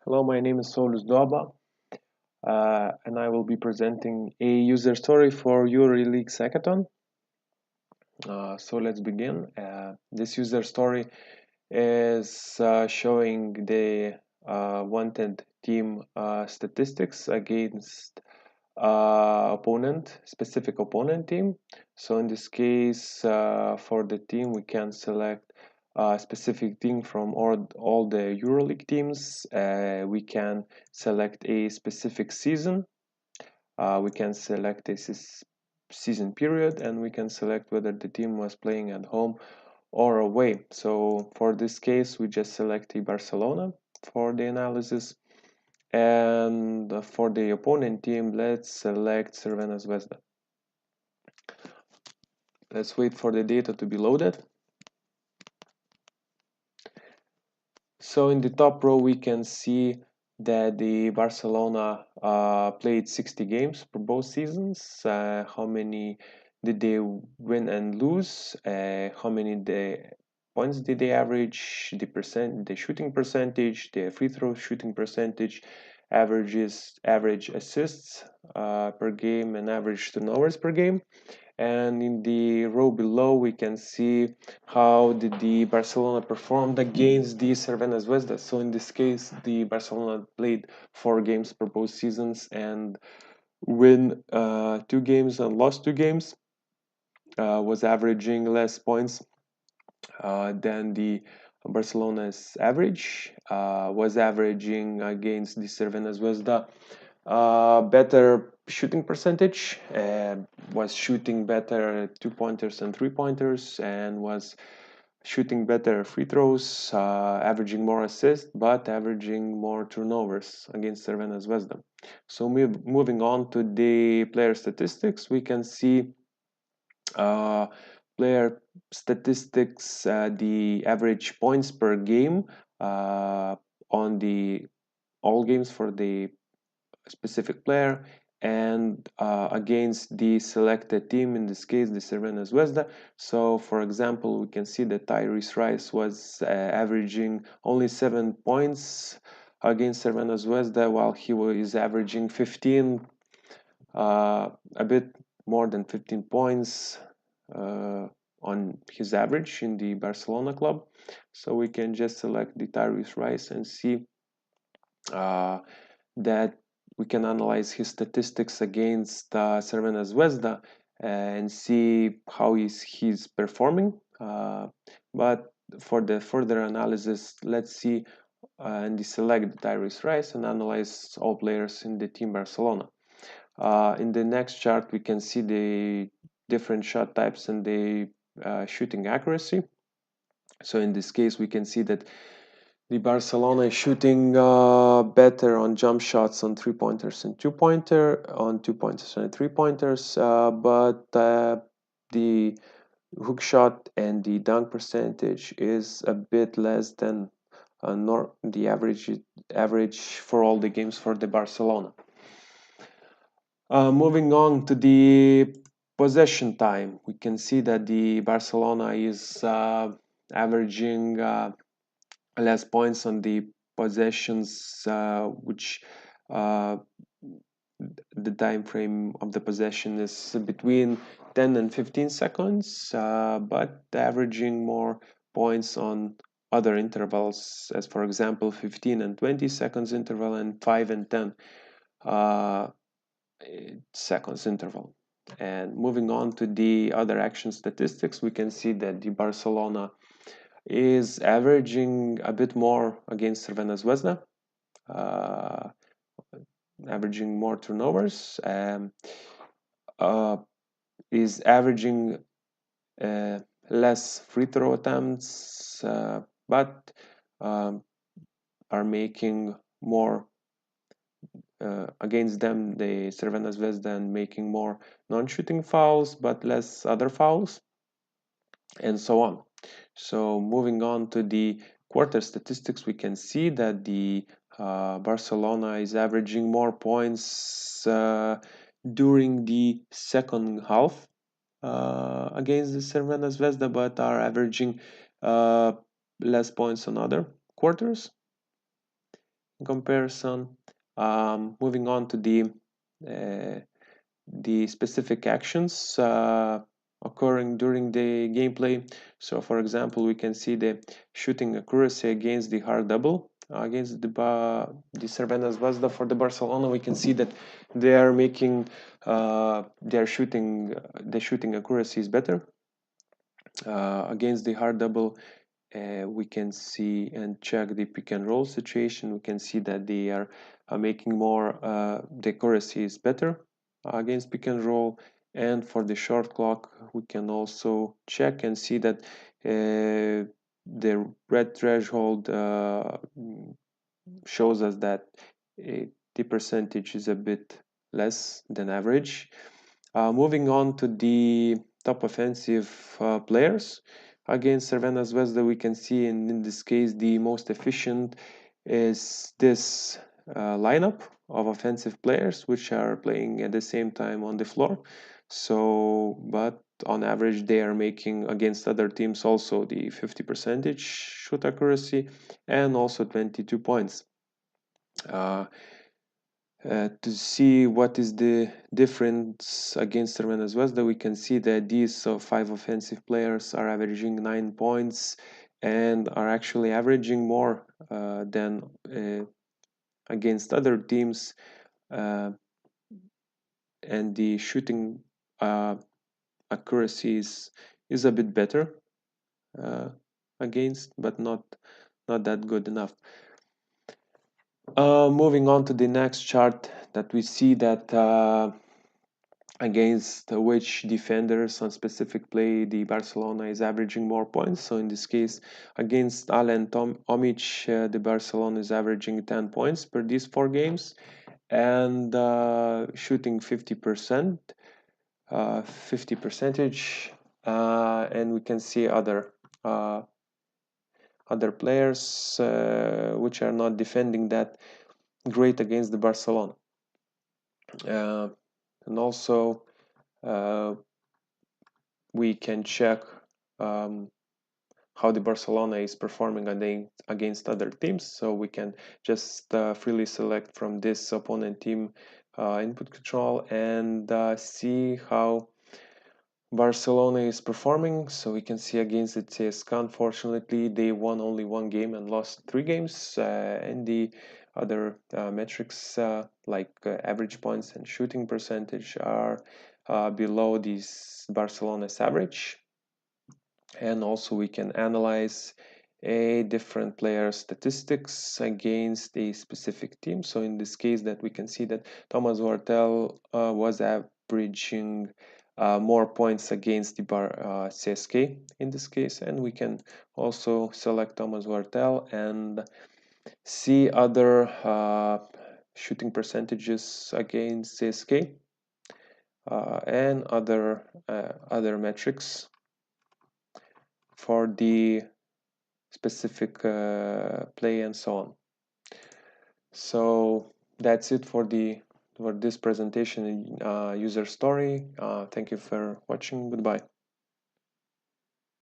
Hello, my name is Saulius Duoba, and I will be presenting a user story for Euroleague SACkathon. So let's begin. This user story is showing the wanted team statistics against specific opponent team. So in this case, for the team, we can select a specific team from all the EuroLeague teams. We can select a specific season. We can select a season period, and we can select whether the team was playing at home or away. So for this case, we just select a Barcelona for the analysis. And for the opponent team, let's select Crvena Zvezda. Let's wait for the data to be loaded. So in the top row, we can see that the Barcelona played 60 games for both seasons. How many did they win and lose? How many points did they average? The shooting percentage, the free throw shooting percentage, average assists per game, and average turnovers per game. And in the row below, we can see how did the Barcelona performed against the Cervena Zvezda. So in this case, the Barcelona played 4 games per both seasons and win 2 games and lost 2 games. Was averaging less points than the Barcelona's average. Was averaging against the Cervena Zvezda better shooting percentage, was shooting better 2-pointers and 3-pointers, and was shooting better free throws, averaging more assists, but averaging more turnovers against Cervena Zvezda. So moving on to the player statistics, we can see player statistics, the average points per game on the all games for the specific player and against the selected team, in this case the Cervena Zvezda. So for example, we can see that Tyrese Rice was averaging only 7 points against Cervena Zvezda, while he was averaging 15, a bit more than 15 points on his average in the Barcelona club. So we can just select the Tyrese Rice and see that we can analyze his statistics against Cervena Zvezda and see how he's performing. But for the further analysis, let's see and select Tyrese Rice and analyze all players in the team Barcelona. In the next chart, we can see the different shot types and the shooting accuracy. So in this case, we can see that the Barcelona is shooting better on jump shots on 3-pointers and 2-pointers and 3-pointers, but the hook shot and the dunk percentage is a bit less than the average for all the games for the Barcelona. Moving on to the possession time, we can see that the Barcelona is averaging less points on the possessions, which the time frame of the possession is between 10 and 15 seconds, but averaging more points on other intervals, as for example 15 and 20 seconds interval and 5 and 10 seconds interval. And moving on to the other action statistics, we can see that the Barcelona is averaging a bit more against Cervena Zvezda, averaging more turnovers, is averaging less free throw attempts, but are making more against them, the Cervena Zvezda, and making more non-shooting fouls but less other fouls, and so on. So moving on to the quarter statistics, we can see that the Barcelona is averaging more points during the second half against the Cervena Zvezda, but are averaging less points on other quarters. comparison. Moving on to the specific actions occurring during the gameplay. So, for example, we can see the shooting accuracy against the hard double against the Cervena Zvezda for the Barcelona. We can see that they are making their shooting the shooting accuracy is better against the hard double. We can see and check the pick and roll situation. We can see that they are making more, the accuracy is better against pick and roll. And for the short clock, we can also check and see that the red threshold shows us that the percentage is a bit less than average. Moving on to the top offensive players against Cervena Zvezda, we can see in this case the most efficient is this lineup of offensive players which are playing at the same time on the floor. So, but on average, they are making against other teams also the 50% shoot accuracy and also 22 points. To see what is the difference against Cervena Zvezda, we can see that these 5 offensive players are averaging 9 points and are actually averaging more than against other teams, and the shooting accuracy is a bit better against, but not that good enough. Moving on to the next chart, that we see that against which defenders on specific play the Barcelona is averaging more points. So in this case, against Alen Omic, the Barcelona is averaging 10 points per these 4 games and shooting 50%, 50 percentage, and we can see other players which are not defending that great against the Barcelona. And also we can check how the Barcelona is performing against other teams. So we can just freely select from this opponent team input control and see how Barcelona is performing. So we can see against the CSKA, unfortunately, they won only 1 game and lost 3 games. And the other metrics like average points and shooting percentage are below this Barcelona's average. And also we can analyze a different player statistics against a specific team. So in this case, that we can see that Thomas Wartel was averaging more points against the CSK in this case, and we can also select Thomas Wartel and see other shooting percentages against CSK and other metrics for the specific play and so on. So that's it for this presentation user story. Thank you for watching. Goodbye.